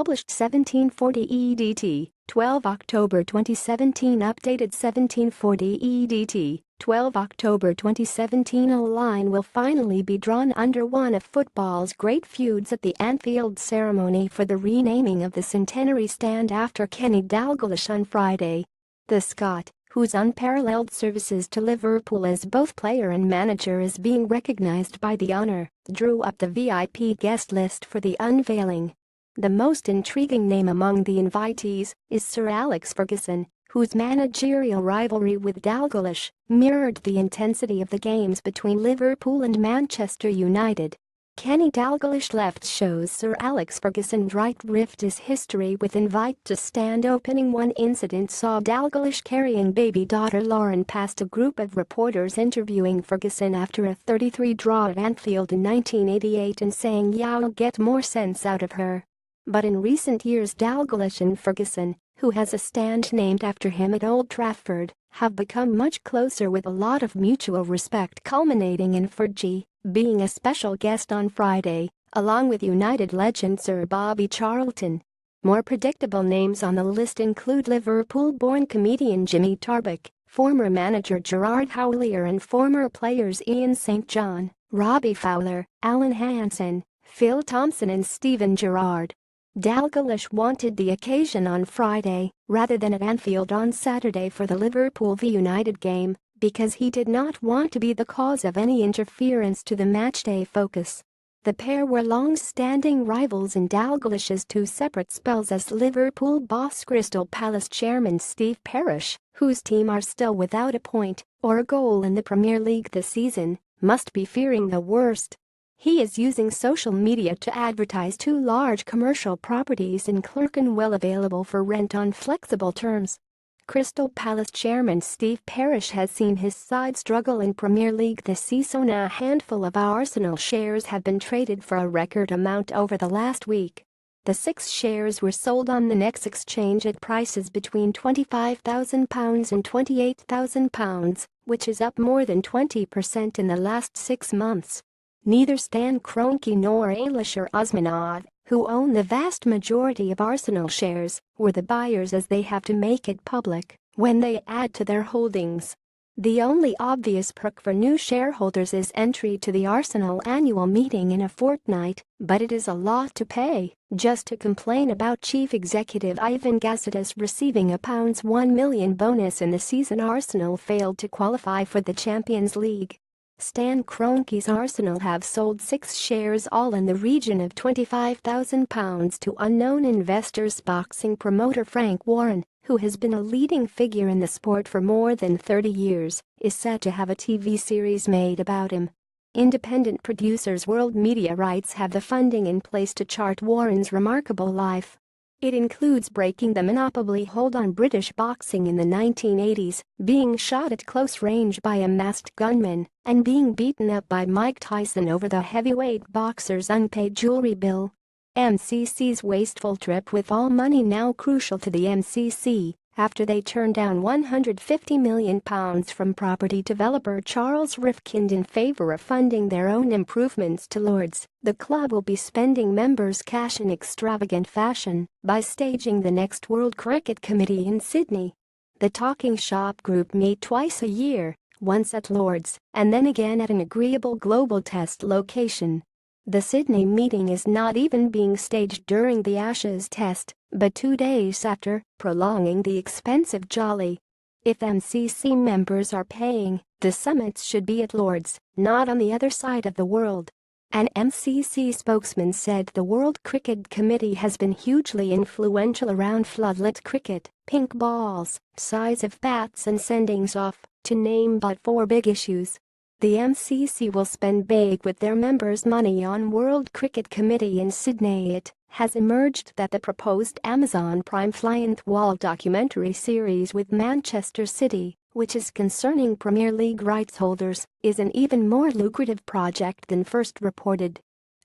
published 1740 EDT, 12 October 2017. Updated 1740 EDT, 12 October 2017. A line will finally be drawn under one of football's great feuds at the Anfield ceremony for the renaming of the Centenary Stand after Kenny Dalglish on Friday. The Scot, whose unparalleled services to Liverpool as both player and manager is being recognised by the honour, drew up the VIP guest list for the unveiling. The most intriguing name among the invitees is Sir Alex Ferguson, whose managerial rivalry with Dalglish mirrored the intensity of the games between Liverpool and Manchester United. Kenny Dalglish left shows Sir Alex Ferguson right rift his history with invite to stand. openingOne incident saw Dalglish carrying baby daughter Lauren past a group of reporters interviewing Ferguson after a 33 draw at Anfield in 1988 and saying You'll get more sense out of her. But in recent years Dalglish and Ferguson, who has a stand named after him at Old Trafford, have become much closer with a lot of mutual respect culminating in Fergie being a special guest on Friday, along with United legend Sir Bobby Charlton. More predictable names on the list include Liverpool-born comedian Jimmy Tarbuck, former manager Gerard Houllier and former players Ian St. John, Robbie Fowler, Alan Hansen, Phil Thompson and Steven Gerrard. Dalglish wanted the occasion on Friday, rather than at Anfield on Saturday for the Liverpool v United game, because he did not want to be the cause of any interference to the matchday focus. The pair were long-standing rivals in Dalglish's two separate spells as Liverpool boss. Crystal Palace chairman Steve Parish, whose team are still without a point or a goal in the Premier League this season, must be fearing the worst. He is using social media to advertise two large commercial properties in Clerkenwell available for rent on flexible terms. Crystal Palace chairman Steve Parish has seen his side struggle in Premier League this season. A handful of Arsenal shares have been traded for a record amount over the last week. The 6 shares were sold on the next exchange at prices between £25,000 and £28,000, which is up more than 20% in the last 6 months. Neither Stan Kroenke nor Alisher Osmanov, who own the vast majority of Arsenal shares, were the buyers as they have to make it public when they add to their holdings. The only obvious perk for new shareholders is entry to the Arsenal annual meeting in a fortnight, but it is a lot to pay just to complain about chief executive Ivan Gazidis receiving a £1 million bonus in the season Arsenal failed to qualify for the Champions League. Stan Kroenke's Arsenal have sold 6 shares all in the region of £25,000 to unknown investors. Boxing promoter Frank Warren, who has been a leading figure in the sport for more than 30 years, is set to have a TV series made about him. Independent producers World Media Rights have the funding in place to chart Warren's remarkable life. It includes breaking the monopoly hold on British boxing in the 1980s, being shot at close range by a masked gunman, and being beaten up by Mike Tyson over the heavyweight boxer's unpaid jewelry bill. MCC's wasteful trip with all money now crucial to the MCC, after they turned down £150 million from property developer Charles Rifkind in favour of funding their own improvements to Lord's. The club will be spending members' cash in extravagant fashion by staging the next World Cricket Committee in Sydney. The Talking Shop group meet twice a year, once at Lord's and then again at an agreeable global test location. The Sydney meeting is not even being staged during the Ashes test, but 2 days after, prolonging the expensive jolly. If MCC members are paying, the summits should be at Lord's, not on the other side of the world. An MCC spokesman said the World Cricket Committee has been hugely influential around floodlit cricket, pink balls, size of bats and sendings off, to name but 4 big issues. The MCC will spend big with their members' money on World Cricket Committee in Sydney. It has emerged that the proposed Amazon Prime Fly on the Wall documentary series with Manchester City, which is concerning Premier League rights holders, is an even more lucrative project than first reported.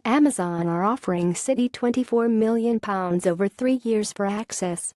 Amazon are offering City £24 million over 3 years for access